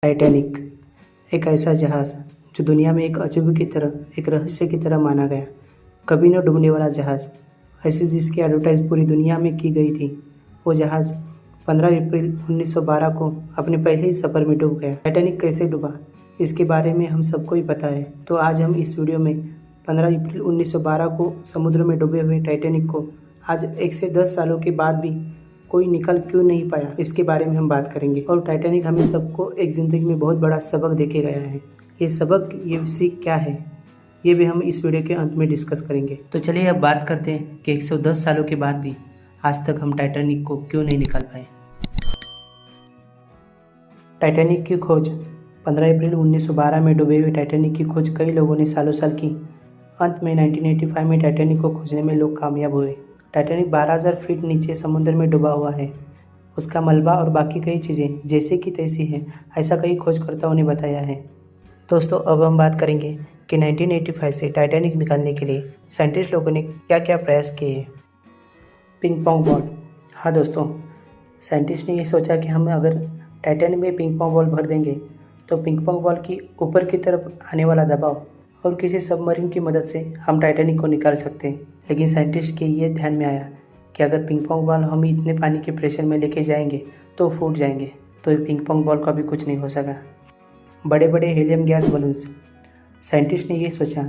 Titanic एक ऐसा जहाज़ जो दुनिया में एक अजूबे की तरह, एक रहस्य की तरह माना गया। कभी न डूबने वाला जहाज़, ऐसी जिसकी एडवर्टाइज़ पूरी दुनिया में की गई थी। वो जहाज़ 15 अप्रैल 1912 को अपने पहले ही सफ़र में डूब गया। टाइटैनिक कैसे डूबा, इसके बारे में हम सबको ही पता है। तो आज हम इस वीडियो में 15 अप्रैल 1912 को समुद्र में डूबे हुए टाइटैनिक को आज 1 से 10 सालों के बाद भी कोई निकल क्यों नहीं पाया, इसके बारे में हम बात करेंगे। और टाइटैनिक हमें सबको एक ज़िंदगी में बहुत बड़ा सबक देके गया है। ये सबक, ये सीख क्या है, ये भी हम इस वीडियो के अंत में डिस्कस करेंगे। तो चलिए अब बात करते हैं कि 110 सालों के बाद भी आज तक हम टाइटैनिक को क्यों नहीं निकाल पाए। टाइटैनिक की खोज 15 अप्रैल 1912 में डूबे हुए टाइटैनिक की खोज कई लोगों ने सालों साल की। अंत में 1985 में टाइटैनिक को खोजने में लोग कामयाब हुए। टाइटैनिक 12,000 फीट नीचे समुद्र में डूबा हुआ है। उसका मलबा और बाकी कई चीज़ें जैसे कि तैसी हैं, ऐसा कई खोजकर्ताओं ने बताया है। दोस्तों, अब हम बात करेंगे कि 1985 से टाइटैनिक निकालने के लिए साइंटिस्ट लोगों ने क्या क्या प्रयास किए हैं। Ping pong ball. हाँ दोस्तों, साइंटिस्ट ने ये सोचा कि हम अगर टाइटैनिक में पिंग पोंग बॉल भर देंगे तो पिंग पोंग बॉल की ऊपर की तरफ आने वाला दबाव और किसी सबमरीन की मदद से हम टाइटैनिक को निकाल सकते हैं। लेकिन साइंटिस्ट के ये ध्यान में आया कि अगर पिंग पोंग बॉल हम इतने पानी के प्रेशर में लेके जाएंगे तो फूट जाएंगे, तो ये पिंग पोंग बॉल का भी कुछ नहीं हो सका। बड़े बड़े हीलियम गैस बलून्स। साइंटिस्ट ने ये सोचा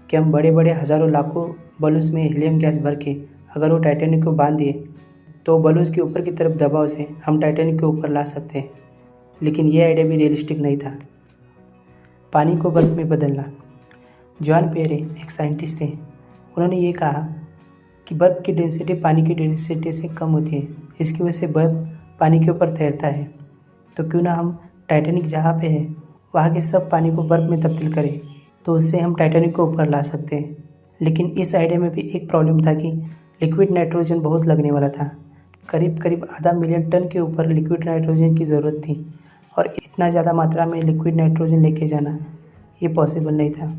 कि हम बड़े बड़े हज़ारों लाखों बलून्स में हीलियम गैस भर के अगर वो टाइटैनिक को बांध दिए तो बलून्स के ऊपर की तरफ दबाव से हम टाइटैनिक के ऊपर ला सकते हैं। लेकिन ये आइडिया भी रियलिस्टिक नहीं था। पानी को बर्फ़ में बदलना। जॉन पेरे एक साइंटिस्ट थे। उन्होंने ये कहा कि बर्फ़ की डेंसिटी पानी की डेंसिटी से कम होती है, इसकी वजह से बर्फ़ पानी के ऊपर तैरता है। तो क्यों ना हम टाइटैनिक जहाँ पे है वहाँ के सब पानी को बर्फ़ में तब्दील करें, तो उससे हम टाइटैनिक को ऊपर ला सकते हैं। लेकिन इस आइडिया में भी एक प्रॉब्लम था कि लिक्विड नाइट्रोजन बहुत लगने वाला था। करीब करीब आधा मिलियन टन के ऊपर लिक्विड नाइट्रोजन की ज़रूरत थी, और इतना ज़्यादा मात्रा में लिक्विड नाइट्रोजन लेके जाना ये पॉसिबल नहीं था।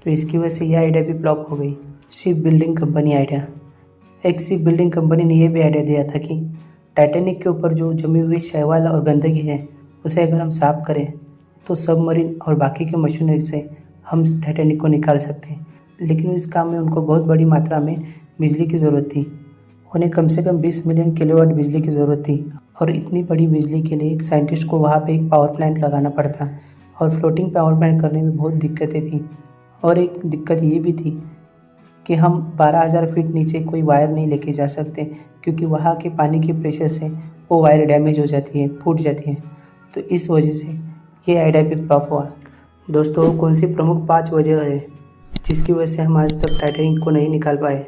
तो इसकी वजह से यह आइडिया भी फ्लॉप हो गई। Ship building company idea. एक शिप बिल्डिंग कंपनी ने यह भी आइडिया दिया था कि टाइटैनिक के ऊपर जो जमी हुई शैवाल और गंदगी है उसे अगर हम साफ़ करें तो सबमरीन और बाकी के मशीनरी से हम टाइटैनिक को निकाल सकते हैं। लेकिन इस काम में उनको बहुत बड़ी मात्रा में बिजली की ज़रूरत थी। उन्हें कम से कम 20 मिलियन किलोवाट बिजली की ज़रूरत थी, और इतनी बड़ी बिजली के लिए एक साइंटिस्ट को वहाँ पे एक पावर प्लांट लगाना पड़ता, और फ्लोटिंग पावर प्लांट करने में बहुत दिक्कतें थी। और एक दिक्कत ये भी थी कि हम 12,000 फीट नीचे कोई वायर नहीं लेके जा सकते, क्योंकि वहाँ के पानी के प्रेशर से वो वायर डैमेज हो जाती है, फूट जाती है। तो इस वजह से ये आइडिया भी फ्लॉप हुआ। दोस्तों, कौन सी प्रमुख 5 वजह है जिसकी वजह से हम आज तक टाइटैनिक को नहीं निकाल पाए।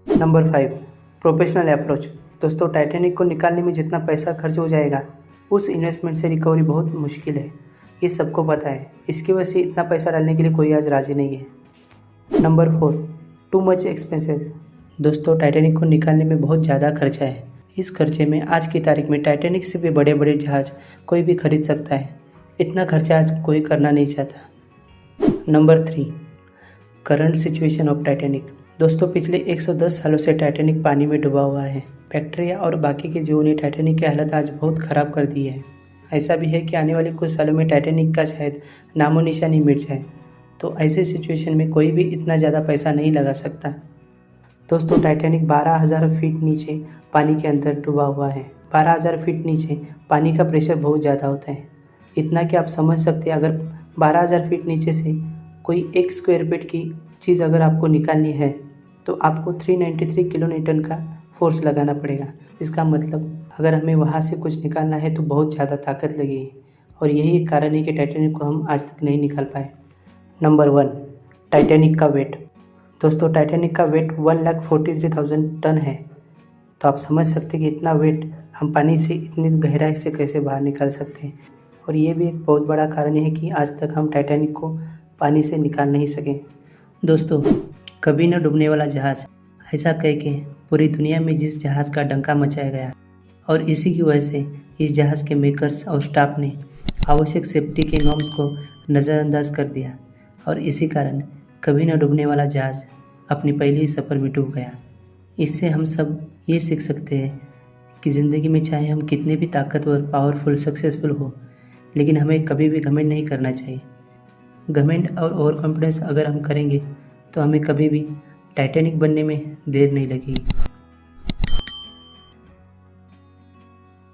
Number 5, professional approach. दोस्तों, टाइटैनिक को निकालने में जितना पैसा खर्च हो जाएगा उस इन्वेस्टमेंट से रिकवरी बहुत मुश्किल है, ये सबको पता है। इसकी वजह से इतना पैसा डालने के लिए कोई आज राज़ी नहीं है। Number 4, too much expenses. दोस्तों, टाइटैनिक को निकालने में बहुत ज़्यादा खर्चा है। इस खर्चे में आज की तारीख में टाइटैनिक से भी बड़े बड़े जहाज़ कोई भी खरीद सकता है। इतना खर्चा आज कोई करना नहीं चाहता। Number 3, current situation of Titanic. दोस्तों, पिछले 110 सालों से टाइटैनिक पानी में डूबा हुआ है। बैक्टीरिया और बाकी के जीवों ने टाइटैनिक की हालत आज बहुत ख़राब कर दी है। ऐसा भी है कि आने वाले कुछ सालों में टाइटैनिक का शायद नामो निशान ही मिट जाए। तो ऐसे सिचुएशन में कोई भी इतना ज़्यादा पैसा नहीं लगा सकता। दोस्तों, टाइटैनिक 12,000 फीट नीचे पानी के अंदर डूबा हुआ है। 12,000 फीट नीचे पानी का प्रेशर बहुत ज़्यादा होता है। इतना कि आप समझ सकते हैं, अगर 12,000 फीट नीचे से कोई 1 स्क्वायर फीट की चीज़ अगर आपको निकालनी है तो आपको 393 किलो न्यूटन का फोर्स लगाना पड़ेगा। इसका मतलब अगर हमें वहाँ से कुछ निकालना है तो बहुत ज़्यादा ताकत लगेगी, और यही एक कारण है कि टाइटैनिक को हम आज तक नहीं निकाल पाए। नंबर 1, टाइटैनिक का वेट। दोस्तों, टाइटैनिक का वेट 1,43,000 टन है। तो आप समझ सकते हैं कि इतना वेट हम पानी से इतनी गहराई से कैसे बाहर निकाल सकते हैं। और ये भी एक बहुत बड़ा कारण है कि आज तक हम टाइटैनिक को पानी से निकाल नहीं सके। दोस्तों, कभी न डूबने वाला जहाज़, ऐसा कह के पूरी दुनिया में जिस जहाज़ का डंका मचाया गया, और इसी की वजह से इस जहाज़ के मेकर्स और स्टाफ ने आवश्यक सेफ्टी के नॉर्म्स को नज़रअंदाज कर दिया, और इसी कारण कभी न डूबने वाला जहाज़ अपने पहले ही सफ़र में डूब गया। इससे हम सब ये सीख सकते हैं कि ज़िंदगी में चाहे हम कितने भी ताकतवर, पावरफुल, सक्सेसफुल हो, लेकिन हमें कभी भी घमंड नहीं करना चाहिए। घमंड और ओवर कॉन्फिडेंस अगर हम करेंगे तो हमें कभी भी टाइटैनिक बनने में देर नहीं लगेगी।